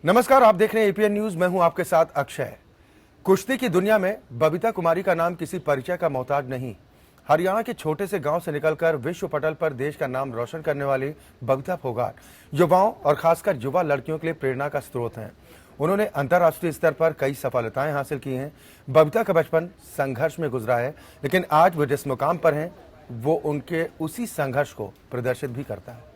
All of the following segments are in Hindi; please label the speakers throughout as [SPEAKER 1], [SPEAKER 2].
[SPEAKER 1] नमस्कार, आप देख रहे हैं एपीएन न्यूज। मैं हूं आपके साथ अक्षय। कुश्ती की दुनिया में बबीता कुमारी का नाम किसी परिचय का मोहताज नहीं। हरियाणा के छोटे से गांव से निकलकर विश्व पटल पर देश का नाम रोशन करने वाली बबीता फोगाट युवाओं और खासकर युवा लड़कियों के लिए प्रेरणा का स्रोत हैं। उन्होंने अंतर्राष्ट्रीय स्तर पर कई सफलताएं हासिल की हैं। बबीता का बचपन संघर्ष में गुजरा है, लेकिन आज वो जिस मुकाम पर हैं वो उनके उसी संघर्ष को प्रदर्शित भी करता है।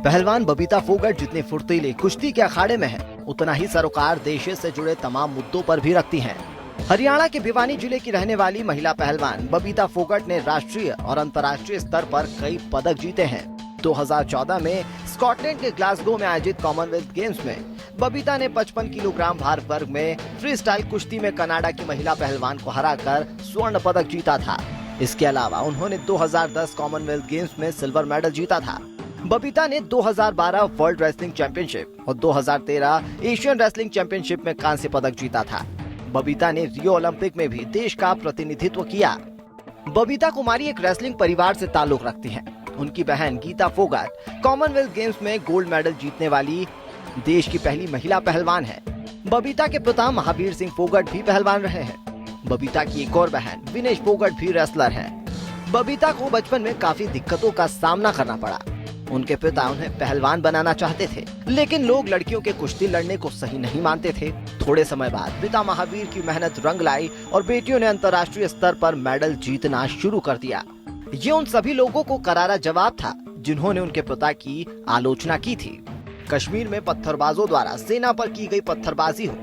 [SPEAKER 2] पहलवान बबीता फोगाट जितनी फुर्तीली कुश्ती के अखाड़े में है, उतना ही सरोकार देश से जुड़े तमाम मुद्दों पर भी रखती हैं। हरियाणा के भिवानी जिले की रहने वाली महिला पहलवान बबीता फोगाट ने राष्ट्रीय और अंतर्राष्ट्रीय स्तर पर कई पदक जीते हैं। 2014 में स्कॉटलैंड के ग्लासगो में आयोजित कॉमनवेल्थ गेम्स में बबीता ने 55 किलोग्राम भार वर्ग में फ्री स्टाइल कुश्ती में कनाडा की महिला पहलवान को हराकर स्वर्ण पदक जीता था। इसके अलावा उन्होंने 2010 कॉमनवेल्थ गेम्स में सिल्वर मेडल जीता था। बबीता ने 2012 वर्ल्ड रेसलिंग चैंपियनशिप और 2013 एशियन रेसलिंग चैंपियनशिप में कांस्य पदक जीता था। बबीता ने रियो ओलंपिक में भी देश का प्रतिनिधित्व किया। बबीता कुमारी एक रेसलिंग परिवार से ताल्लुक रखती हैं। उनकी बहन गीता फोगाट कॉमनवेल्थ गेम्स में गोल्ड मेडल जीतने वाली देश की पहली महिला पहलवान है। बबीता के पिता महावीर सिंह फोगाट भी पहलवान रहे हैं। बबीता की एक और बहन विनेश फोगाट भी रेसलर है। बबीता को बचपन में काफी दिक्कतों का सामना करना पड़ा। उनके पिता उन्हें पहलवान बनाना चाहते थे, लेकिन लोग लड़कियों के कुश्ती लड़ने को सही नहीं मानते थे। थोड़े समय बाद पिता महावीर की मेहनत रंग लाई और बेटियों ने अंतर्राष्ट्रीय स्तर पर मेडल जीतना शुरू कर दिया। ये उन सभी लोगों को करारा जवाब था जिन्होंने उनके पिता की आलोचना की थी। कश्मीर में पत्थरबाजों द्वारा सेना पर की गई पत्थरबाजी हो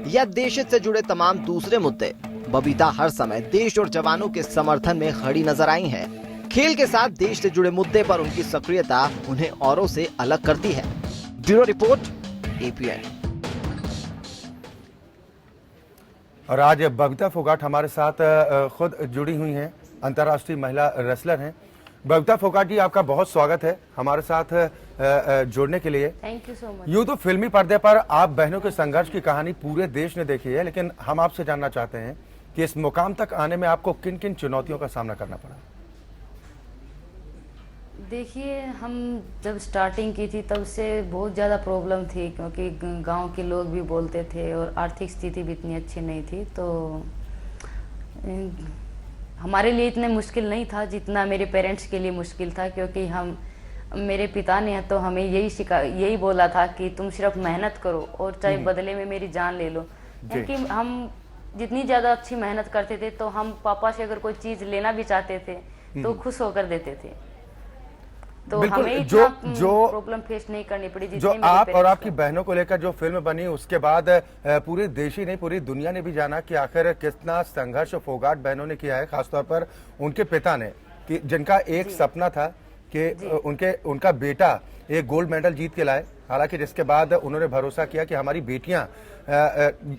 [SPEAKER 2] या देश से जुड़े तमाम दूसरे मुद्दे, बबीता हर समय देश और जवानों के समर्थन में खड़ी नजर आई है। खेल के साथ देश से जुड़े मुद्दे पर उनकी सक्रियता उन्हें औरों से अलग करती है। Bureau report, APN.
[SPEAKER 1] और आज बबीता फोगाट हमारे साथ खुद जुड़ी हुई हैं, अंतर्राष्ट्रीय महिला रेसलर हैं। बबीता फोगाट जी, आपका बहुत स्वागत है हमारे साथ जुड़ने के लिए।
[SPEAKER 3] Thank you so much.
[SPEAKER 1] यूँ तो फिल्मी पर्दे पर आप बहनों के संघर्ष की कहानी पूरे देश ने देखी है, लेकिन हम आपसे जानना चाहते हैं कि इस मुकाम तक आने में आपको किन किन चुनौतियों का सामना करना पड़ा।
[SPEAKER 3] देखिए, हम जब स्टार्टिंग की थी तब से बहुत ज़्यादा प्रॉब्लम थी, क्योंकि गांव के लोग भी बोलते थे और आर्थिक स्थिति भी इतनी अच्छी नहीं थी। तो हमारे लिए इतने मुश्किल नहीं था जितना मेरे पेरेंट्स के लिए मुश्किल था, क्योंकि मेरे पिता ने तो हमें यही बोला था कि तुम सिर्फ मेहनत करो और चाहे बदले में मेरी जान ले लो। क्योंकि हम जितनी ज़्यादा अच्छी मेहनत करते थे तो हम पापा से अगर कोई चीज़ लेना भी चाहते थे तो खुश होकर देते थे। तो हमें जो प्रॉब्लम फेस नहीं करनी पड़ी।
[SPEAKER 1] जो आप और आपकी बहनों को लेकर जो फिल्म बनी, उसके बाद पूरे देश ही नहीं पूरी दुनिया ने भी जाना कि आखिर कितना संघर्ष फोगाट बहनों ने किया है, खासतौर पर उनके पिता ने, कि जिनका एक सपना था कि उनका बेटा एक गोल्ड मेडल जीत के लाए। हालांकि जिसके बाद उन्होंने भरोसा किया कि हमारी बेटियां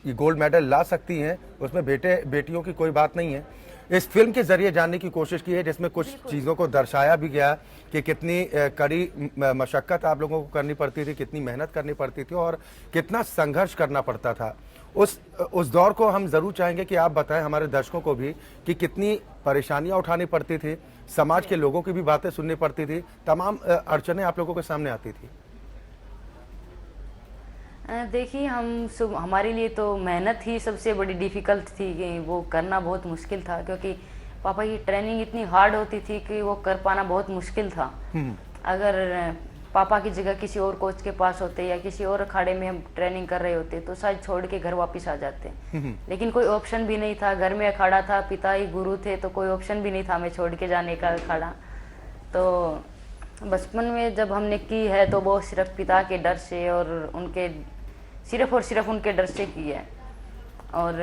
[SPEAKER 1] गोल्ड मेडल ला सकती हैं, उसमें बेटियों की कोई बात नहीं है। इस फिल्म के जरिए जानने की कोशिश की है, जिसमें कुछ चीज़ों को दर्शाया भी गया कि कितनी कड़ी मशक्क़त आप लोगों को करनी पड़ती थी, कितनी मेहनत करनी पड़ती थी और कितना संघर्ष करना पड़ता था। उस दौर को हम ज़रूर चाहेंगे कि आप बताएं हमारे दर्शकों को भी कि कितनी परेशानियां उठानी पड़ती थी, समाज के लोगों की भी बातें सुननी पड़ती थी, तमाम अड़चनें आप लोगों के सामने आती थी।
[SPEAKER 3] देखिए, हमारे लिए तो मेहनत ही सबसे बड़ी डिफ़िकल्ट थी, कि वो करना बहुत मुश्किल था, क्योंकि पापा की ट्रेनिंग इतनी हार्ड होती थी कि वो कर पाना बहुत मुश्किल था। अगर पापा की जगह किसी और कोच के पास होते या किसी और अखाड़े में हम ट्रेनिंग कर रहे होते तो शायद छोड़ के घर वापस आ जाते। लेकिन कोई ऑप्शन भी नहीं था, घर में अखाड़ा था, पिता ही गुरु थे, तो कोई ऑप्शन भी नहीं था हमें छोड़ के जाने का अखाड़ा। तो बचपन में जब हमने की है तो वो सिर्फ पिता के डर से और सिर्फ उनके डर से की है। और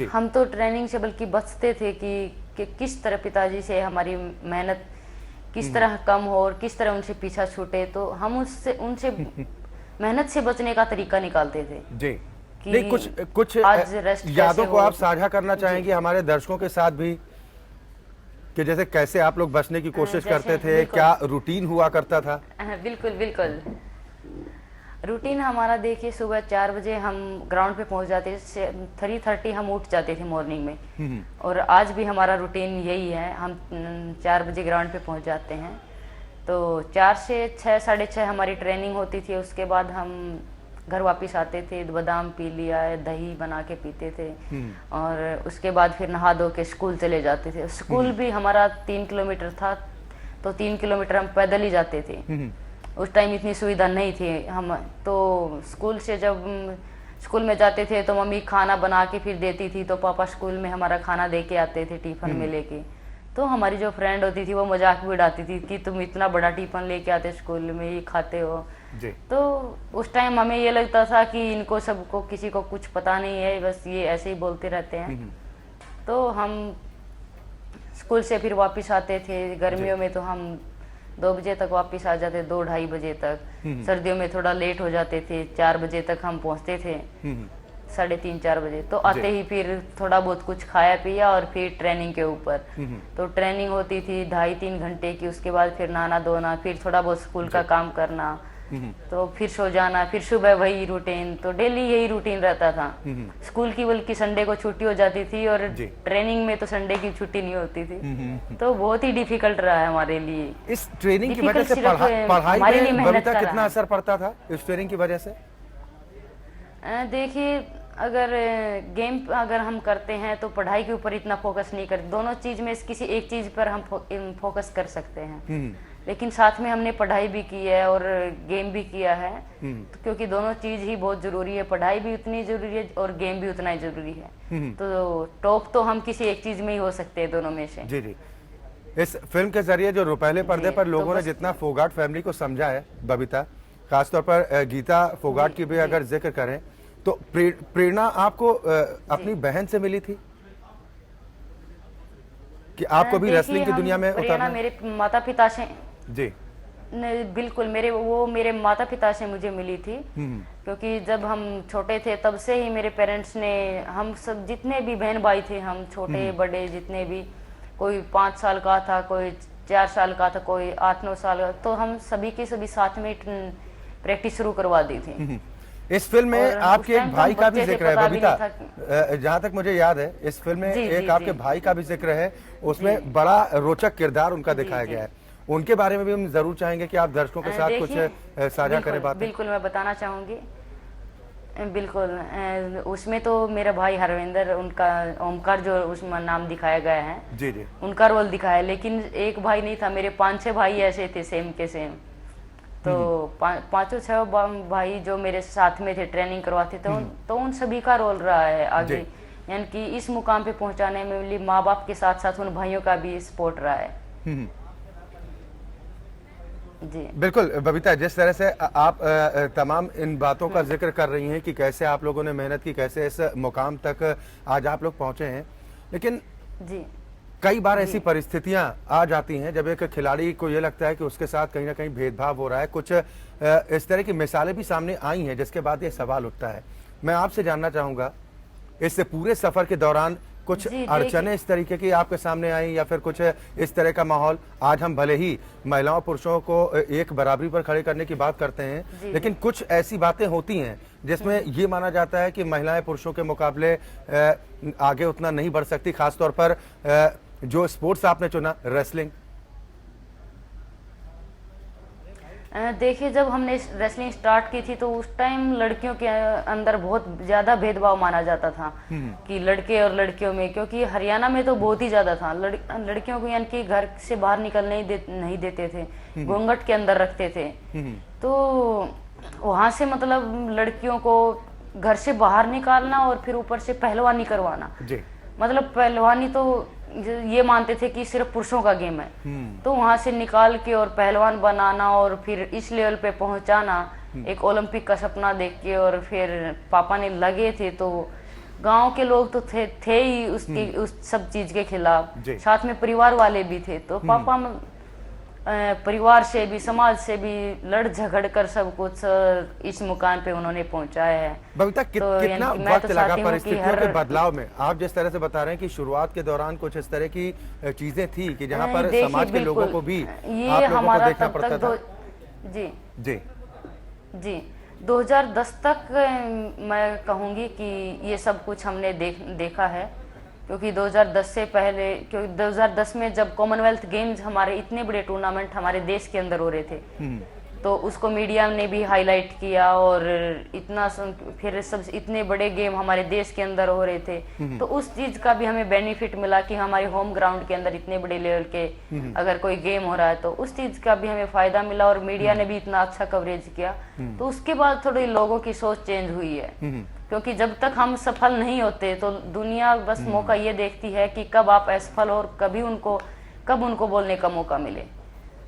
[SPEAKER 3] हम तो ट्रेनिंग से बल्कि बचते थे कि किस तरह पिताजी से हमारी मेहनत किस तरह कम हो और किस तरह उनसे पीछा छूटे। तो हम उनसे मेहनत से बचने का तरीका निकालते थे
[SPEAKER 1] जी। कि कुछ यादों को आप साझा करना चाहेंगे हमारे दर्शकों के साथ भी, कि जैसे कैसे आप लोग बचने की कोशिश करते थे, क्या रूटीन हुआ करता था?
[SPEAKER 3] बिल्कुल। रूटीन हमारा देखिए, सुबह 4 बजे हम ग्राउंड पे पहुंच जाते थे, 3:30 हम उठ जाते थे मॉर्निंग में। और आज भी हमारा रूटीन यही है, हम 4 बजे ग्राउंड पे पहुंच जाते हैं। तो 4 से 6, 6:30 हमारी ट्रेनिंग होती थी। उसके बाद हम घर वापस आते थे, बादाम पी लिया, दही बना के पीते थे और उसके बाद फिर नहा धो के स्कूल चले जाते थे। स्कूल भी हमारा 3 किलोमीटर था, तो 3 किलोमीटर हम पैदल ही जाते थे। उस टाइम इतनी सुविधा नहीं थी। हम तो स्कूल से जब स्कूल में जाते थे तो मम्मी खाना बना के फिर देती थी, तो पापा स्कूल में हमारा खाना दे के आते थे टिफिन में लेके। तो हमारी जो फ्रेंड होती थी वो मजाक भी उड़ाती थी कि तुम इतना बड़ा टिफिन लेके आते स्कूल में, ये खाते हो
[SPEAKER 1] जी।
[SPEAKER 3] तो उस टाइम हमें ये लगता था कि इनको सबको किसी को कुछ पता नहीं है, बस ये ऐसे ही बोलते रहते हैं। तो हम स्कूल से फिर वापस आते थे। गर्मियों में तो हम 2 बजे तक वापस आ जाते, 2 ढाई बजे तक। सर्दियों में थोड़ा लेट हो जाते थे, 4 बजे तक हम पहुंचते थे, 3:30 4 बजे। तो आते ही फिर थोड़ा बहुत कुछ खाया पिया और फिर ट्रेनिंग के ऊपर। तो ट्रेनिंग होती थी 2.5-3 घंटे की। उसके बाद फिर नहाना धोना, फिर थोड़ा बहुत स्कूल का काम करना, तो फिर सो जाना, फिर सुबह वही रूटीन। तो डेली यही रूटीन रहता था। स्कूल की बल्कि संडे को छुट्टी हो जाती थी और ट्रेनिंग में तो संडे की छुट्टी नहीं होती थी। तो बहुत ही डिफिकल्ट रहा है हमारे लिए।
[SPEAKER 1] इस ट्रेनिंग की वजह से
[SPEAKER 3] हमारे
[SPEAKER 1] पढ़ाई
[SPEAKER 3] लिए
[SPEAKER 1] में
[SPEAKER 3] मेहनत
[SPEAKER 1] बबीता
[SPEAKER 3] का
[SPEAKER 1] कितना
[SPEAKER 3] रहा।
[SPEAKER 1] असर पड़ता था इस ट्रेनिंग की वजह से?
[SPEAKER 3] देखिए, अगर गेम अगर हम करते हैं तो पढ़ाई के ऊपर इतना फोकस नहीं करते। दोनों चीज में से किसी एक चीज पर हम फोकस कर सकते हैं, लेकिन साथ में हमने पढ़ाई भी की है और गेम भी किया है। तो क्योंकि दोनों चीज ही बहुत जरूरी है, पढ़ाई भी उतनी जरूरी है और गेम भी उतना ही जरूरी है। तो टॉप तो हम किसी एक चीज में ही हो सकते हैं, दोनों में से।
[SPEAKER 1] जी जी। इस फिल्म के जरिए जो पहले पर्दे पर लोगों ने जितना फोगाट फैमिली को समझा है बबीता, खासतौर पर गीता फोगाट की भी अगर जिक्र करें, तो प्रेरणा आपको अपनी बहन से मिली थी कि आपको भी रेसलिंग की दुनिया में
[SPEAKER 3] प्रेरणा
[SPEAKER 1] उतरना?
[SPEAKER 3] मेरे माता पिता से
[SPEAKER 1] जी।
[SPEAKER 3] बिल्कुल, मेरे माता पिता से मुझे मिली थी। क्योंकि जब हम छोटे थे तब से ही मेरे पेरेंट्स ने, हम सब जितने भी बहन भाई थे, हम छोटे बड़े जितने भी, कोई 5 साल का था, कोई 4 साल का था, कोई 8-9 साल का, तो हम सभी के सभी साथ में प्रैक्टिस शुरू करवा दी थी।
[SPEAKER 1] इस फिल्म में आपके एक भाई का भी
[SPEAKER 3] बच्चे थे,
[SPEAKER 1] जिक्र है
[SPEAKER 3] पता भी
[SPEAKER 1] बबीता,
[SPEAKER 3] नहीं
[SPEAKER 1] जहाँ तक मुझे याद है इस फिल्म में एक आपके भाई का भी जिक्र है, उसमें बड़ा रोचक किरदार उनका दिखाया गया है। उनके बारे में भी हम जरूर चाहेंगे कि आप दर्शकों के साथ कुछ साझा करें बात।
[SPEAKER 3] बिल्कुल, मैं बताना चाहूंगी। बिल्कुल, उसमें तो मेरा भाई हरविंदर, उनका ओमकार जो उसमें नाम दिखाया गया है,
[SPEAKER 1] जी जी,
[SPEAKER 3] उनका रोल दिखाया है। लेकिन एक भाई नहीं था, मेरे 5-6 भाई ऐसे थे सेम के सेम। तो 5-6 भाई जो मेरे साथ में थे, ट्रेनिंग करवाते थे, तो उन सभी का रोल रहा है आगे, यानी कि इस मुकाम पे पहुंचाने में मेरे माँ बाप के साथ साथ उन भाइयों का भी सपोर्ट रहा है। जी
[SPEAKER 1] बिल्कुल बबीता, जिस तरह से आप तमाम इन बातों का जिक्र कर रही हैं कि कैसे आप लोगों ने मेहनत की, कैसे इस मुकाम तक आज आप लोग पहुंचे हैं, लेकिन
[SPEAKER 3] जी
[SPEAKER 1] कई बार ऐसी परिस्थितियां आ जाती हैं जब एक खिलाड़ी को ये लगता है कि उसके साथ कहीं ना कहीं भेदभाव हो रहा है। कुछ इस तरह की मिसालें भी सामने आई हैं, जिसके बाद ये सवाल उठता है। मैं आपसे जानना चाहूंगा, इस पूरे सफर के दौरान कुछ अड़चनें इस तरीके की आपके सामने आई, या फिर कुछ इस तरह का माहौल? आज हम भले ही महिलाओं पुरुषों को एक बराबरी पर खड़े करने की बात करते हैं, लेकिन कुछ ऐसी बातें होती हैं जिसमें ये माना जाता है कि महिलाएं पुरुषों के मुकाबले आगे उतना नहीं बढ़ सकती, खासतौर पर जो स्पोर्ट्स आपने चुना, रेसलिंग।
[SPEAKER 3] देखिए, जब हमने रेसलिंग स्टार्ट की थी तो उस टाइम लड़कियों के अंदर बहुत ज्यादा भेदभाव माना जाता था कि लड़के और लड़कियों में, क्योंकि हरियाणा में तो बहुत ही ज्यादा था। लड़कियों को यानी कि घर से बाहर निकलने नहीं देते थे, घूंघट के अंदर रखते थे। तो वहां से मतलब लड़कियों को घर से बाहर निकालना और फिर ऊपर से पहलवानी करवाना, मतलब पहलवानी तो ये मानते थे कि सिर्फ पुरुषों का गेम है। तो वहां से निकाल के और पहलवान बनाना और फिर इस लेवल पे पहुंचाना, एक ओलंपिक का सपना देख के, और फिर पापा ने लगे थे, तो गांव के लोग तो थे ही उसके उस सब चीज के खिलाफ, साथ में परिवार वाले भी थे। तो पापा परिवार से भी, समाज से भी लड़ झगड़ कर सब कुछ इस मुकाम पे उन्होंने पहुंचाया है।
[SPEAKER 1] बबीता, कितना वक्त लगा परिस्थितियों के बदलाव में? आप जिस तरह से बता रहे हैं कि शुरुआत के दौरान कुछ इस तरह की चीजें थी कि जहां पर समाज के लोगों को भी आप लोगों को देखना पड़ता था।
[SPEAKER 3] जी
[SPEAKER 1] जी
[SPEAKER 3] जी 2010 तक मैं कहूंगी कि ये सब कुछ हमने देखा है। क्योंकि 2010 से पहले, क्योंकि 2010 में जब कॉमनवेल्थ गेम्स हमारे इतने बड़े टूर्नामेंट हमारे देश के अंदर हो रहे थे, तो उसको मीडिया ने भी हाईलाइट किया और फिर सब इतने बड़े गेम हमारे देश के अंदर हो रहे थे, तो उस चीज का भी हमें बेनिफिट मिला कि हमारे होम ग्राउंड के अंदर इतने बड़े लेवल के अगर कोई गेम हो रहा है तो उस चीज का भी हमें फायदा मिला और मीडिया ने भी इतना अच्छा कवरेज किया। तो उसके बाद थोड़ी लोगों की सोच चेंज हुई है, क्योंकि जब तक हम सफल नहीं होते तो दुनिया बस मौका ये देखती है कि कब आप असफल और कब उनको बोलने का मौका मिले।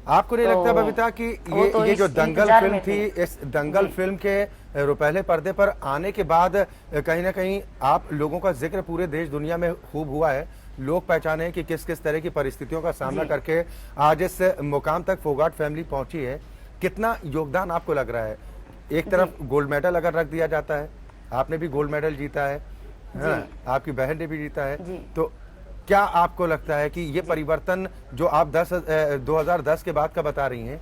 [SPEAKER 1] आपको नहीं लगता बबीता कि ये जो दंगल फिल्म थी, इस दंगल फिल्म के रुपहले पर्दे पर आने के बाद कहीं ना कहीं आप लोगों का जिक्र पूरे देश दुनिया में खूब हुआ है, लोग पहचाने कि किस किस तरह की परिस्थितियों का सामना करके आज इस मुकाम तक फोगाट फैमिली पहुंची है। कितना योगदान आपको लग रहा है? एक तरफ गोल्ड मेडल अगर रख दिया जाता है, आपने भी गोल्ड मेडल जीता है, आपकी बहन ने भी जीता है, तो क्या आपको लगता है कि ये परिवर्तन जो आप 2010 के बाद का बता रही हैं,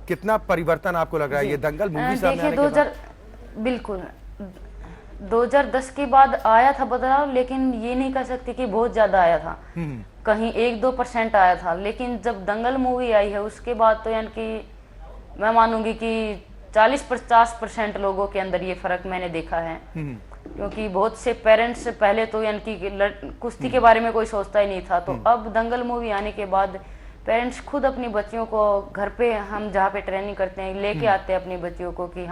[SPEAKER 1] कितना परिवर्तन आपको लग रहा है ये दंगल मूवी सामने आने के बाद?
[SPEAKER 3] बिल्कुल 2010 के बाद आया था बदलाव, लेकिन ये नहीं कह सकते कि बहुत ज्यादा आया था, कहीं 1-2% आया था। लेकिन जब दंगल मूवी आई है उसके बाद तो यानी कि मैं मानूंगी कि 40-50% लोगों के अंदर ये फर्क मैंने देखा है, क्योंकि बहुत से पेरेंट्स पहले तो यानी कि कुश्ती के बारे में कोई सोचता ही नहीं था, तो अब दंगल मूवी आने के बाद पेरेंट्स खुद अपनी बच्चियों को घर पे, हम जहाँ पे ट्रेनिंग करते हैं, लेके आते हैं अपनी बच्चियों को कि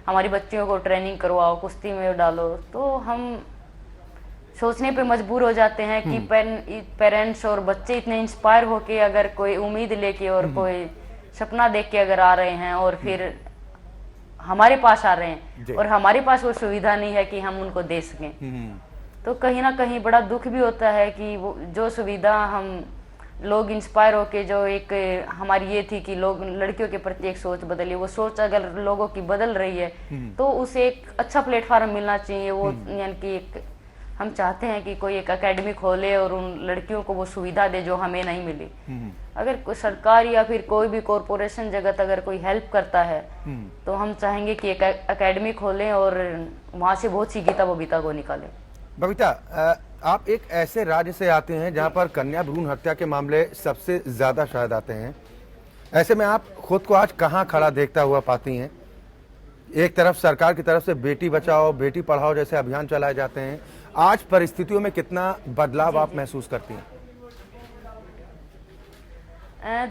[SPEAKER 3] हमारी बच्चियों को ट्रेनिंग करवाओ, कुश्ती में डालो। तो हम सोचने पे मजबूर हो जाते हैं कि पेरेंट्स और बच्चे इतने इंस्पायर होके अगर कोई उम्मीद लेके और कोई सपना देख के अगर आ रहे हैं और फिर हमारे पास आ रहे हैं और हमारे पास वो सुविधा नहीं है कि हम उनको दे सकें, तो कहीं ना कहीं बड़ा दुख भी होता है कि वो जो सुविधा हम लोग इंस्पायर होके, जो एक हमारी ये थी कि लोग लड़कियों के प्रति एक सोच बदली, वो सोच अगर लोगों की बदल रही है तो उसे एक अच्छा प्लेटफॉर्म मिलना चाहिए। वो यानी कि एक हम चाहते हैं कि कोई एक एकेडमी खोले और उन लड़कियों को वो सुविधा दे जो हमें नहीं मिली। अगर कोई सरकार या फिर कोई भी कॉरपोरेशन जगत अगर कोई हेल्प करता है तो हम चाहेंगे कि एक एकेडमी खोलें और वहां से बहुत सी गीता बबीता को निकालें।
[SPEAKER 1] बबीता, आप एक ऐसे राज्य से आते हैं जहां पर कन्या भ्रूण हत्या के मामले सबसे ज्यादा शायद आते हैं, ऐसे में आप खुद को आज कहां खड़ा देखता हुआ पाती हैं? एक तरफ सरकार की तरफ से बेटी बचाओ बेटी पढ़ाओ जैसे अभियान चलाए जाते हैं, आज परिस्थितियों में कितना बदलाव आप महसूस करती हैं?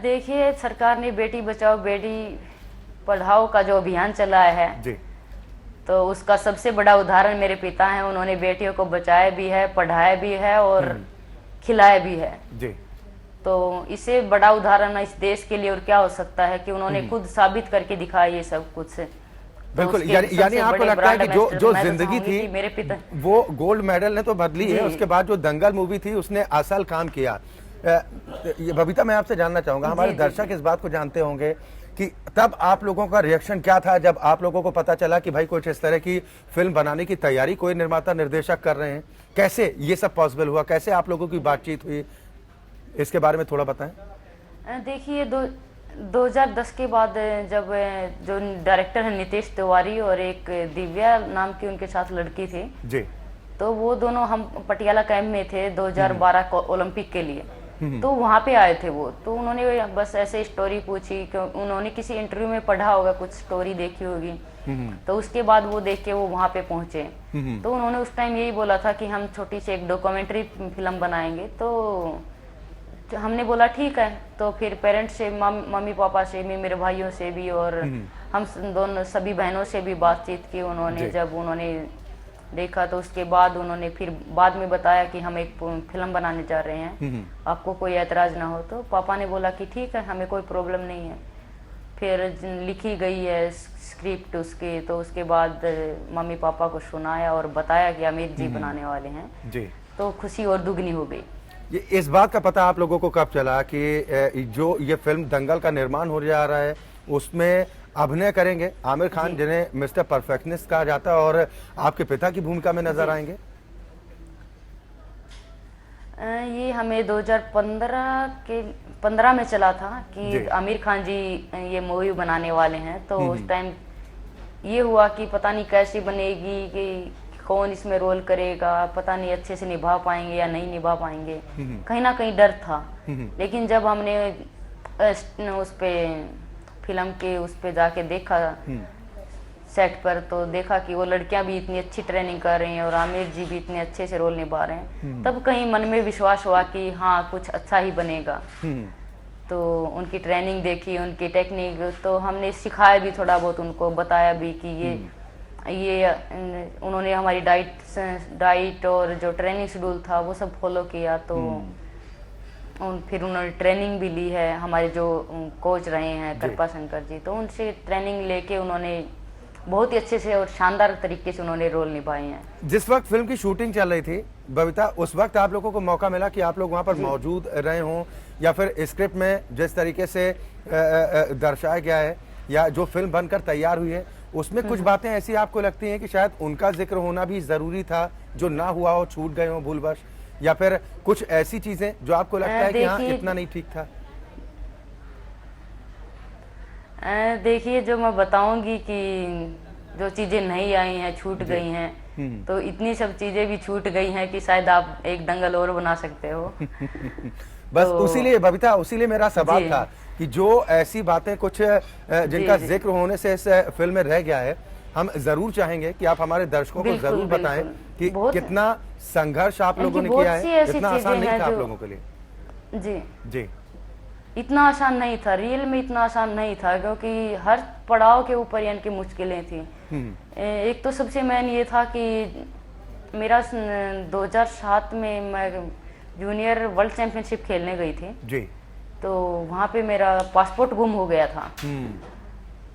[SPEAKER 3] देखिए, सरकार ने बेटी बचाओ बेटी पढ़ाओ का जो अभियान चलाया है
[SPEAKER 1] जी,
[SPEAKER 3] तो उसका सबसे बड़ा उदाहरण मेरे पिता हैं। उन्होंने बेटियों को बचाया भी है, पढ़ाया भी है और खिलाया भी है
[SPEAKER 1] जी।
[SPEAKER 3] तो इससे बड़ा उदाहरण इस देश के लिए और क्या हो सकता है कि उन्होंने खुद साबित करके दिखाया ये सब कुछ से।
[SPEAKER 1] बिल्कुल, यानी आपको लगता है कि जो जिंदगी थी
[SPEAKER 3] मेरे पिता
[SPEAKER 1] वो गोल्ड मेडल ने तो बदली है, उसके बाद जो दंगल मूवी थी उसने असल काम किया। ये बबीता, मैं आपसे जानना चाहूंगा, हमारे दर्शक इस बात को जानते होंगे कि तब आप लोगों का रिएक्शन क्या था जब आप लोगों को पता चला कि भाई कुछ इस तरह की फिल्म बनाने की तैयारी कोई निर्माता निर्देशक कर रहे हैं? कैसे ये सब पॉसिबल हुआ, कैसे आप लोगों की बातचीत हुई, इसके बारे में थोड़ा बताएं।
[SPEAKER 3] देखिए, 2010 के बाद जब जो डायरेक्टर है नितेश तिवारी और एक दिव्या नाम की उनके साथ लड़की थी
[SPEAKER 1] जी,
[SPEAKER 3] तो वो दोनों हम पटियाला कैंप में थे 2012 ओलंपिक के लिए, तो वहाँ पे आए थे वो। तो उन्होंने बस ऐसे स्टोरी पूछी, क्यों उन्होंने किसी इंटरव्यू में पढ़ा होगा, कुछ स्टोरी देखी होगी, तो उसके बाद वो देख के वो वहाँ पे पहुंचे। तो उन्होंने उस टाइम यही बोला था कि हम छोटी सी एक डॉक्यूमेंट्री फिल्म बनाएंगे। तो हमने बोला ठीक है। तो फिर पेरेंट्स से, मम्मी पापा से भी, मेरे भाइयों से भी और हम दोनों सभी बहनों से भी बातचीत की उन्होंने। जब उन्होंने देखा तो उसके बाद उन्होंने फिर बाद में बताया कि हम एक फिल्म बनाने जा रहे हैं, आपको कोई ऐतराज ना हो। तो पापा ने बोला कि ठीक है, हमें कोई प्रॉब्लम नहीं है। फिर लिखी गई है स्क्रिप्ट उसकी, तो उसके बाद मम्मी पापा को सुनाया और बताया कि अमित जी बनाने वाले हैं
[SPEAKER 1] जी,
[SPEAKER 3] तो खुशी और दुगनी हो गई।
[SPEAKER 1] ये इस बात का पता आप लोगों को कब चला कि जो ये फिल्म दंगल का निर्माण हो जा रहा है उसमें अभिनय करेंगे आमिर खान, जिन्हें मिस्टर परफेक्शनिस्ट कहा जाता है, और आपके पिता की भूमिका में नजर आएंगे?
[SPEAKER 3] ये हमें 2015 में चला था कि आमिर खान जी ये मूवी बनाने वाले हैं। तो उस टाइम ये हुआ कि पता नहीं कैसी बनेगी, कि कौन इसमें रोल करेगा, पता नहीं अच्छे से निभा पाएंगे या नहीं निभा पाएंगे, कहीं ना कहीं डर था। लेकिन जब हमने उस पे फिल्म के उस पे जाके देखा सेट पर, तो देखा कि वो लड़कियां भी इतनी अच्छी ट्रेनिंग कर रही हैं और आमिर जी भी इतने अच्छे से रोल निभा रहे हैं, तब कहीं मन में विश्वास हुआ कि हाँ कुछ अच्छा ही बनेगा। तो उनकी ट्रेनिंग देखी, उनकी टेक्निक, तो हमने सिखाया भी थोड़ा बहुत, उनको बताया भी कि ये उन्होंने हमारी डाइट और जो ट्रेनिंग शेड्यूल था वो सब फॉलो किया। तो फिर उन्होंने ट्रेनिंग भी ली है, हमारे जो कोच रहे हैं कृपा शंकर जी, तो उनसे ट्रेनिंग लेके उन्होंने बहुत ही अच्छे से और शानदार तरीके से उन्होंने रोल निभाए हैं।
[SPEAKER 1] जिस वक्त फिल्म की शूटिंग चल रही थी बबीता, उस वक्त आप लोगों को मौका मिला कि आप लोग वहां पर मौजूद रहे हों, या फिर स्क्रिप्ट में जिस तरीके से दर्शाया गया है या जो फिल्म बनकर तैयार हुई है उसमें कुछ बातें ऐसी आपको लगती हैं कि शायद उनका जिक्र होना भी जरूरी था, जो ना हुआ हो, छूट गए हो भूलवश, या फिर कुछ ऐसी चीजें जो आपको लगता है कि हाँ इतना नहीं ठीक था?
[SPEAKER 3] देखिए, जो मैं बताऊंगी कि जो चीजें नहीं आई हैं, छूट गई हैं, तो इतनी सब चीजें भी छूट गई हैं कि शायद आप एक दंगल और बना सकते हो।
[SPEAKER 1] बस तो उसीलिए बबीता, उसीलिए मेरा सवाल था कि जो ऐसी बातें कुछ जिनका जिक्र होने से इस फिल्म में रह गया है, हम जरूर चाहेंगे कि आप हमारे दर्शकों को जरूर बताएं कि कितना संघर्ष आप लोगों ने किया है, इतना आसान नहीं था आप लोगों के लिए। जी,
[SPEAKER 3] इतना आसान नहीं था, रियल में इतना आसान नहीं था, क्योंकि हर पड़ाव के ऊपर यानी कि मुश्किलें थी। एक तो सबसे मेन ये था कि मेरा 2007 में मैं जूनियर वर्ल्ड चैंपियनशिप खेलने गई थी
[SPEAKER 1] जी।
[SPEAKER 3] तो वहाँ पे मेरा पासपोर्ट गुम हो गया था।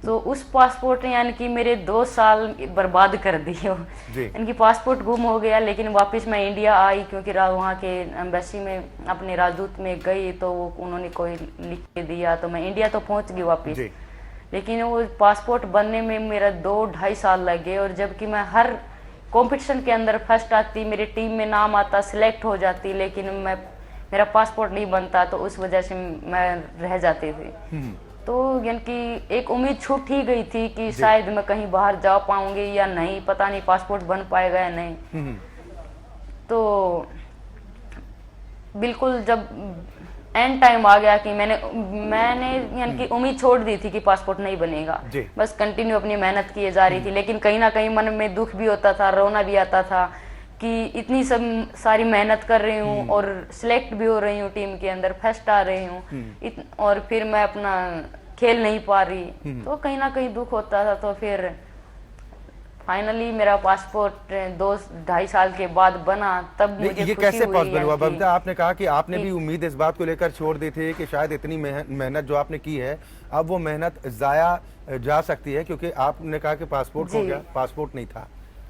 [SPEAKER 3] तो उस पासपोर्ट ने यानी कि मेरे 2 साल बर्बाद कर दिए। इनकी पासपोर्ट गुम हो गया, लेकिन वापस मैं इंडिया आई, क्योंकि वहाँ के एम्बेसी में अपने राजदूत में गई, तो उन्होंने कोई लिख के दिया, तो मैं इंडिया तो पहुँच गई वापस। लेकिन वो पासपोर्ट बनने में मेरा 2-2.5 साल लग गए, और जबकि मैं हर कंपटीशन के अंदर फर्स्ट आती, मेरी टीम में नाम आता, सिलेक्ट हो जाती, लेकिन मेरा पासपोर्ट नहीं बनता, तो उस वजह से मैं रह जाती थी। तो यानी कि एक उम्मीद छूट ही गई थी कि शायद मैं कहीं बाहर जा पाऊंगी या नहीं, पता नहीं पासपोर्ट बन पाएगा या नहीं। तो बिल्कुल जब एंड टाइम आ गया कि मैंने यानी कि उम्मीद छोड़ दी थी कि पासपोर्ट नहीं बनेगा, बस कंटिन्यू अपनी मेहनत किए जा रही थी, लेकिन कहीं ना कहीं मन में दुख भी होता था, रोना भी आता था कि इतनी सब सारी मेहनत कर रही हूँ और सिलेक्ट भी हो रही हूँ टीम के अंदर, फर्स्ट आ रही हूँ, और फिर मैं अपना खेल नहीं पा रही, तो कहीं ना कहीं दुख होता था। तो फिर फाइनली मेरा पासपोर्ट 2-2.5 साल के बाद बना, तब मुझे
[SPEAKER 1] ये कैसे पॉसिबल हुआ बबीता? आपने कहा कि आपने भी उम्मीद इस बात को लेकर छोड़ दी थी कि शायद इतनी मेहनत जो आपने की है, अब वो मेहनत जाया जा सकती है, क्योंकि आपने कहा कि पासपोर्ट हो गया, पासपोर्ट नहीं था,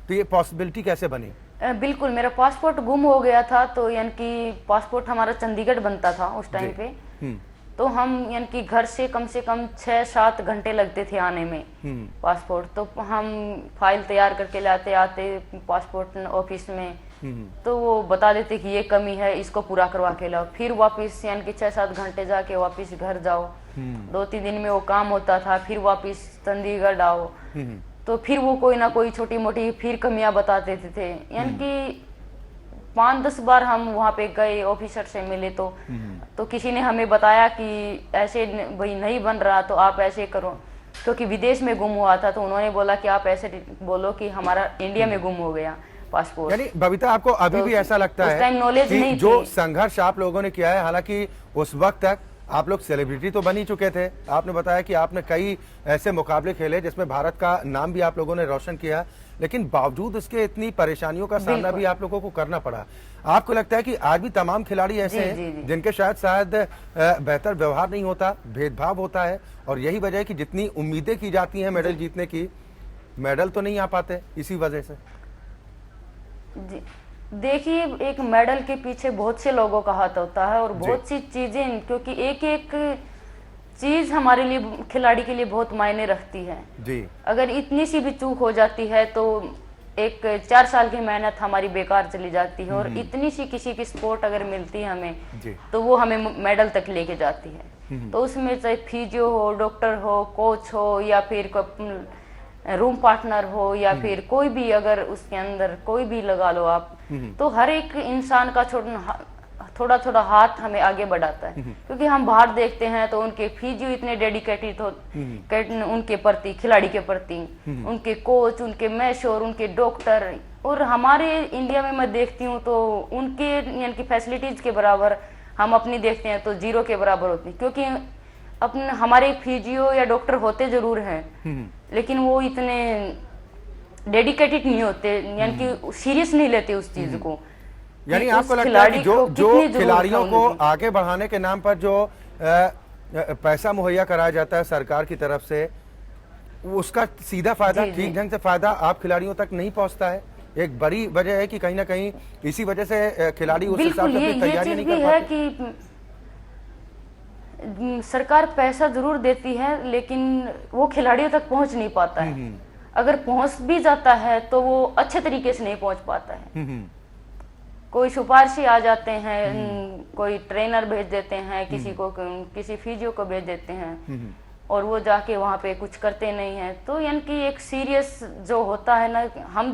[SPEAKER 1] तो ये पॉसिबिलिटी कैसे बनी?
[SPEAKER 3] बिल्कुल, मेरा पासपोर्ट गुम हो गया था, तो यानी कि पासपोर्ट हमारा चंडीगढ़ बनता था उस टाइम पे, तो हम यानी कि घर से कम 6-7 घंटे लगते थे आने में पासपोर्ट। तो हम फाइल तैयार करके लाते आते पासपोर्ट ऑफिस में, तो वो बता देते कि ये कमी है, इसको पूरा करवा के लाओ, फिर वापस यानी कि 6-7 घंटे जाके वापस घर जाओ, 2-3 दिन में वो काम होता था, फिर वापस चंडीगढ़ आओ, तो फिर वो कोई ना कोई छोटी मोटी फिर कमियां बताते थे। यानी कि 5-10 बार हम वहाँ पे गए, ऑफिसर से मिले, तो किसी ने हमें बताया कि ऐसे भाई नहीं बन रहा, तो आप ऐसे करो, क्योंकि विदेश में गुम हुआ था, तो उन्होंने बोला कि आप ऐसे बोलो कि हमारा इंडिया में गुम हो गया पासपोर्ट।
[SPEAKER 1] यानी बबीता, आपको अभी भी ऐसा लगता है कि जो संघर्ष आप लोगों ने किया है, हालांकि उस वक्त तक आप लोग सेलिब्रिटी तो बन ही चुके थे, आपने बताया कि आपने कई ऐसे मुकाबले खेले जिसमें भारत का नाम भी आप लोगों ने रोशन किया, लेकिन बावजूद उसके इतनी परेशानियों का सामना भी आप लोगों को करना पड़ा। आपको लगता है कि आज भी तमाम खिलाड़ी ऐसे हैं जिनके शायद बेहतर व्यवहार नहीं होता, भेदभाव होता है, और यही वजह है कि जितनी उम्मीदें की जाती हैं मेडल जीतने की, मेडल तो नहीं आ पाते इसी वजह से?
[SPEAKER 3] जी देखिए, एक मेडल के पीछे बहुत से लोगों का हाथ होता है और बहुत सी चीजें, क्योंकि एक एक चीज हमारे लिए, खिलाड़ी के लिए बहुत मायने रखती है जी। अगर इतनी सी भी चूक हो जाती है तो एक 4 साल की मेहनत हमारी बेकार चली जाती है, और इतनी सी किसी की सपोर्ट अगर मिलती है हमें जी, तो वो हमें मेडल तक लेके जाती है। तो उसमें चाहे फिजियो हो, डॉक्टर हो, कोच हो, या फिर रूम पार्टनर हो या फिर कोई भी, अगर उसके अंदर कोई भी लगा लो आप, तो हर एक इंसान का थोड़ा थोड़ा हाथ हमें आगे बढ़ाता है। क्योंकि हम बाहर देखते हैं तो उनके फिजियो इतने डेडिकेटेड हो उनके प्रति, खिलाड़ी के प्रति, उनके कोच, उनके मैशोर, उनके डॉक्टर, और हमारे इंडिया में मैं देखती हूँ तो उनके यानी कि फैसिलिटीज के बराबर हम अपनी देखते हैं तो जीरो के बराबर होती है। क्योंकि अपने हमारे फिजियो या डॉक्टर होते जरूर हैं, लेकिन वो इतने डेडिकेटेड नहीं होते, यानी कि सीरियस नहीं लेते उस चीज को।
[SPEAKER 1] यानी आपको लगता है कि जो खिलाड़ियों को आगे बढ़ाने के नाम पर जो पैसा मुहैया कराया जाता है सरकार की तरफ से, उसका सीधा फायदा, ठीक ढंग से फायदा आप खिलाड़ियों तक नहीं पहुंचता है। एक बड़ी वजह है कि कहीं ना कहीं इसी वजह से खिलाड़ी उस हिसाब से अपनी तैयारी नहीं कर पाते।
[SPEAKER 3] कि सरकार पैसा जरूर देती है लेकिन वो खिलाड़ियों तक पहुंच नहीं पाता है। अगर पहुंच भी जाता है तो वो अच्छे तरीके से नहीं पहुंच पाता है। कोई सिफारिशी आ जाते हैं, कोई ट्रेनर भेज देते हैं, किसी फिजियो को भेज देते हैं और वो जाके वहाँ पे कुछ करते नहीं है। तो यानी कि एक सीरियस जो होता है ना, हम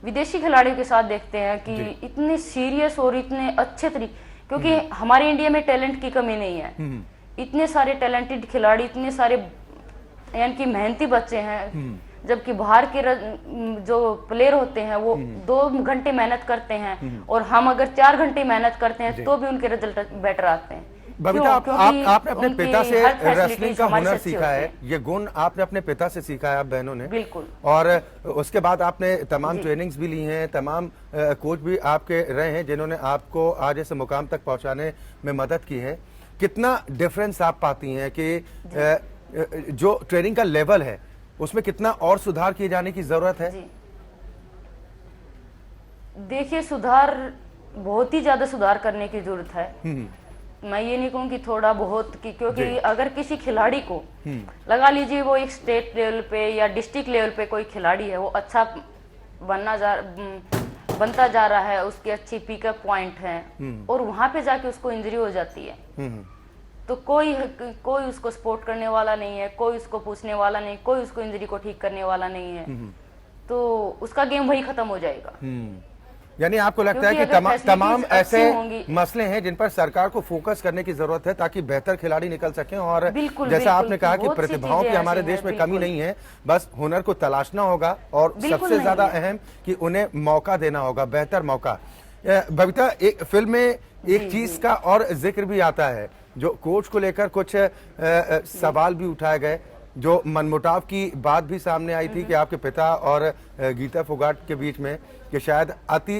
[SPEAKER 3] विदेशी खिलाड़ियों के साथ देखते हैं कि इतने सीरियस और इतने अच्छे तरीके, क्योंकि हमारे इंडिया में टैलेंट की कमी नहीं है। इतने सारे टैलेंटेड खिलाड़ी, इतने सारे यानी कि मेहनती बच्चे हैं, जबकि बाहर के जो प्लेयर होते हैं वो 2 घंटे मेहनत करते हैं और हम अगर 4 घंटे मेहनत करते हैं तो भी उनके रिजल्ट बेटर आते हैं।
[SPEAKER 1] बबीता, आपने अपने पिता से रेसलिंग का हुनर सीखा है, ये गुण आपने अपने पिता से सीखा है आप बहनों ने,
[SPEAKER 3] बिल्कुल।
[SPEAKER 1] और उसके बाद आपने तमाम ट्रेनिंग्स भी ली हैं, तमाम कोच भी आपके रहे हैं जिन्होंने आपको आज ऐसे मुकाम तक पहुंचाने में मदद की है। कितना डिफरेंस आप पाती हैं कि जो ट्रेनिंग का लेवल है उसमें कितना और सुधार किए जाने की जरूरत है?
[SPEAKER 3] देखिए, बहुत ही ज्यादा सुधार करने की जरूरत है। मैं ये नहीं कहूँ कि थोड़ा बहुत की, क्योंकि अगर किसी खिलाड़ी को लगा लीजिए वो एक स्टेट लेवल पे या डिस्ट्रिक्ट लेवल पे कोई खिलाड़ी है, वो अच्छा बनता जा रहा है, उसकी अच्छी पिकअप पॉइंट है और वहां पे जाके उसको इंजरी हो जाती है, तो कोई उसको सपोर्ट करने वाला नहीं है, कोई उसको पूछने वाला नहीं, कोई उसको इंजरी को ठीक करने वाला नहीं है, तो उसका गेम वही खत्म हो जाएगा।
[SPEAKER 1] यानी आपको लगता है कि तमाम ऐसे मसले हैं जिन पर सरकार को फोकस करने की जरूरत है ताकि बेहतर खिलाड़ी निकल सकें, और जैसा आपने कहा कि प्रतिभाओं की हमारे देश में कमी नहीं है, बस हुनर को तलाशना होगा और सबसे ज्यादा अहम कि उन्हें मौका देना होगा, बेहतर मौका। बबीता, एक फिल्म में एक चीज का और जिक्र भी आता है, जो कोच को लेकर कुछ सवाल भी उठाए गए, जो मनमुटाव की बात भी सामने आई थी कि आपके पिता और गीता फोगाट के बीच में, कि शायद अति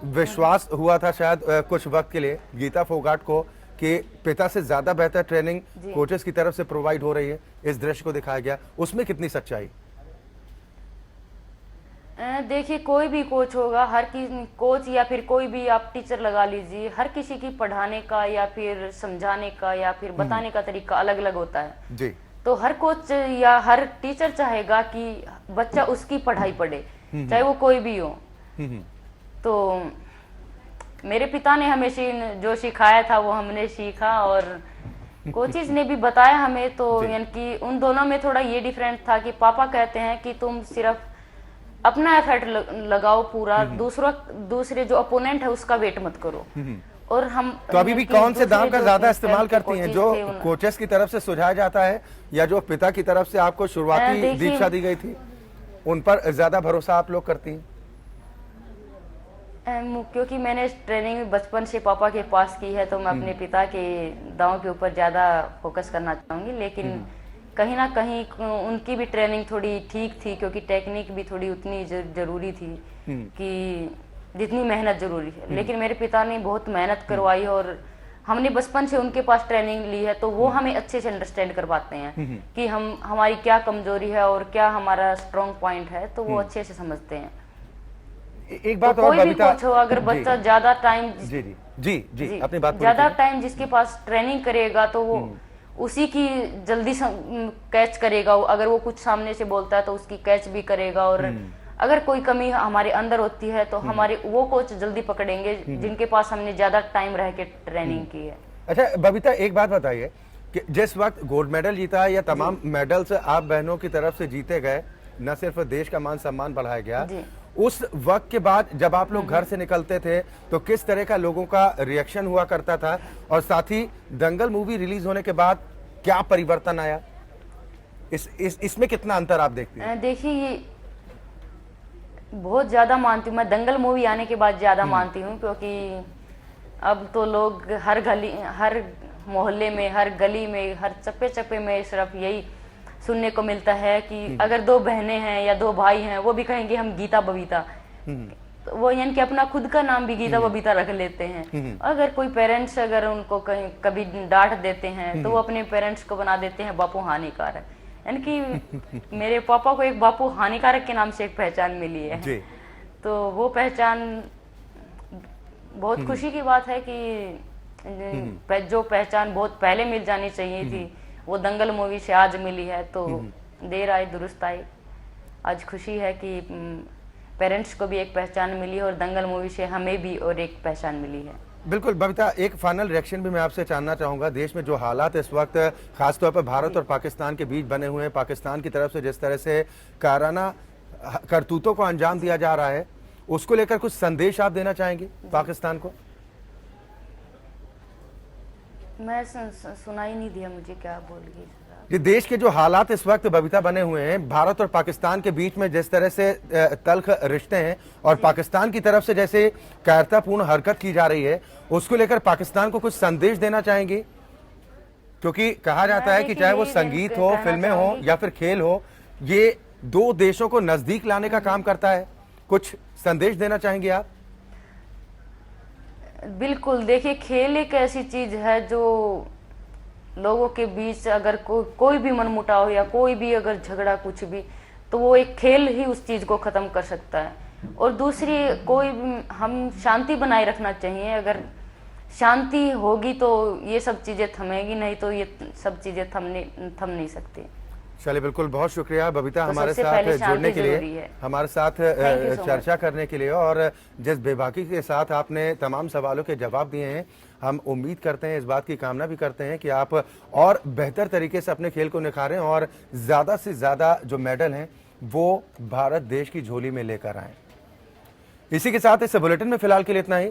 [SPEAKER 1] विश्वास हुआ था शायद कुछ वक्त के लिए गीता फोगाट को कि पिता से ज्यादा बेहतर ट्रेनिंग कोचेस की तरफ से प्रोवाइड हो रही है। इस दृश्य को दिखाया गया, उसमें कितनी सच्चाई?
[SPEAKER 3] देखिए, कोई भी कोच होगा, हर कोच या फिर कोई भी आप टीचर लगा लीजिए, हर किसी की पढ़ाने का या फिर समझाने का या फिर बताने का तरीका अलग अलग होता है
[SPEAKER 1] जी।
[SPEAKER 3] तो हर कोच या हर टीचर चाहेगा कि बच्चा उसकी पढ़ाई पढ़े, चाहे वो कोई भी हो। तो मेरे पिता ने हमें जो सिखाया था वो हमने सीखा और कोचेस ने भी बताया हमें। तो यानी कि उन दोनों में थोड़ा ये डिफरेंट था कि पापा कहते हैं कि तुम सिर्फ अपना एफर्ट लगाओ पूरा, दूसरे जो अपोनेंट है उसका वेट मत करो। और हम
[SPEAKER 1] तो अभी भी कौन से दाम का ज्यादा इस्तेमाल करती हैं, जो कोचेस की तरफ से सुझाया जाता है या जो पिता की तरफ से आपको शुरुआती दीक्षा दी गई थी, उन पर ज्यादा भरोसा आप लोग करती हैं?
[SPEAKER 3] क्योंकि मैंने ट्रेनिंग बचपन से पापा के पास की है तो मैं अपने पिता के दावों के ऊपर ज्यादा फोकस करना चाहूंगी, लेकिन कहीं ना कहीं उनकी भी ट्रेनिंग थोड़ी ठीक थी, क्योंकि टेक्निक भी थोड़ी उतनी जरूरी थी कि जितनी मेहनत जरूरी है। लेकिन मेरे पिता ने बहुत मेहनत करवाई और हमने बचपन से उनके पास ट्रेनिंग ली है, तो वो हमें अच्छे से अंडरस्टैंड कर पाते हैं कि हमारी क्या कमजोरी है और क्या हमारा स्ट्रॉन्ग पॉइंट है, तो वो अच्छे से समझते हैं।
[SPEAKER 1] एक बात
[SPEAKER 3] तो
[SPEAKER 1] और
[SPEAKER 3] कोई भी कोच हो, अगर बच्चा ज्यादा टाइम
[SPEAKER 1] जी अपनी बात
[SPEAKER 3] ज्यादा टाइम जिसके पास ट्रेनिंग करेगा तो वो उसी की जल्दी कैच करेगा। अगर वो कुछ सामने से बोलता है तो उसकी कैच भी करेगा, और अगर कोई कमी हमारे अंदर होती है तो हमारे वो कोच जल्दी पकड़ेंगे जिनके पास हमने ज्यादा टाइम रह के ट्रेनिंग की है।
[SPEAKER 1] अच्छा बबीता, एक बात बताइए कि जिस वक्त गोल्ड मेडल जीता या तमाम मेडल्स आप बहनों की तरफ से जीते गए, न सिर्फ देश का मान सम्मान बढ़ाया गया,
[SPEAKER 3] जी।
[SPEAKER 1] उस वक्त के बाद जब आप लोग घर से निकलते थे तो किस तरह का लोगों का रिएक्शन हुआ करता था, और साथ ही दंगल मूवी रिलीज होने के बाद क्या परिवर्तन आया, इसमें कितना अंतर आप देखते हैं?
[SPEAKER 3] देखिए, ये बहुत ज्यादा मानती हूँ मैं, दंगल मूवी आने के बाद ज्यादा मानती हूँ, क्योंकि अब तो लोग हर गली, हर मोहल्ले में, हर गली में, हर चप्पे चप्पे में सिर्फ यही सुनने को मिलता है कि अगर दो बहनें हैं या दो भाई हैं, वो भी कहेंगे हम गीता बबीता, तो वो यानी कि अपना खुद का नाम भी गीता बबीता रख लेते हैं। अगर कोई पेरेंट्स अगर उनको कहीं कभी डांट देते हैं तो वो अपने पेरेंट्स को बना देते हैं बापू हानिकारक, यानी कि मेरे पापा को एक बापू हानिकारक के नाम से एक पहचान मिली है
[SPEAKER 1] जी।
[SPEAKER 3] तो वो पहचान बहुत खुशी की बात है कि जो पहचान बहुत पहले मिल जानी चाहिए थी वो दंगल मूवी से आज मिली है, तो देर आए दुरुस्त आए। आज खुशी है कि पेरेंट्स को भी एक पहचान मिली है और दंगल मूवी से हमें भी और एक पहचान मिली है।
[SPEAKER 1] बिल्कुल बबीता, एक फाइनल रिएक्शन भी मैं आपसे जानना चाहूंगा। देश में जो हालात इस वक्त खासतौर पर भारत और पाकिस्तान के बीच बने हुए हैं, पाकिस्तान की तरफ से जिस तरह से काराना करतूतों को अंजाम दिया जा रहा है, उसको लेकर कुछ संदेश आप देना चाहेंगे पाकिस्तान को?
[SPEAKER 3] मैं सुना ही नहीं दिया, मुझे क्या बोल गई?
[SPEAKER 1] ये देश के जो हालात इस वक्त बबीता बने हुए हैं, भारत और पाकिस्तान के बीच में जिस तरह से तल्ख रिश्ते हैं और पाकिस्तान की तरफ से जैसे कायरतापूर्ण हरकत की जा रही है, उसको लेकर पाकिस्तान को कुछ संदेश देना चाहेंगे? क्योंकि कहा जाता है कि चाहे वो संगीत हो, फिल्में हो या फिर खेल हो, ये दो देशों को नजदीक लाने का काम करता है। कुछ संदेश देना चाहेंगे आप?
[SPEAKER 3] बिल्कुल, देखिए, खेल एक ऐसी चीज है जो लोगों के बीच अगर कोई भी मनमुटाव या कोई भी अगर झगड़ा कुछ भी, तो वो एक खेल ही उस चीज को खत्म कर सकता है। और दूसरी, कोई भी हम शांति बनाए रखना चाहिए। अगर शांति होगी तो ये सब चीजें थमेगी, नहीं तो ये सब चीजें थम नहीं सकती।
[SPEAKER 1] चलिए, बिल्कुल, बहुत शुक्रिया बबीता
[SPEAKER 3] तो
[SPEAKER 1] हमारे
[SPEAKER 3] सबसे
[SPEAKER 1] साथ
[SPEAKER 3] पहले
[SPEAKER 1] जुड़ने के
[SPEAKER 3] शांति
[SPEAKER 1] लिए,
[SPEAKER 3] है।
[SPEAKER 1] हमारे साथ
[SPEAKER 3] Thank you so
[SPEAKER 1] चर्चा करने के लिए, और जिस बेबाकी के साथ आपने तमाम सवालों के जवाब दिए हैं, हम उम्मीद करते हैं, इस बात की कामना भी करते हैं कि आप और बेहतर तरीके से अपने खेल को निखारें और ज़्यादा से ज़्यादा जो मेडल हैं वो भारत देश की झोली में लेकर आएँ। इसी के साथ इस बुलेटिन में फिलहाल के लिए इतना ही।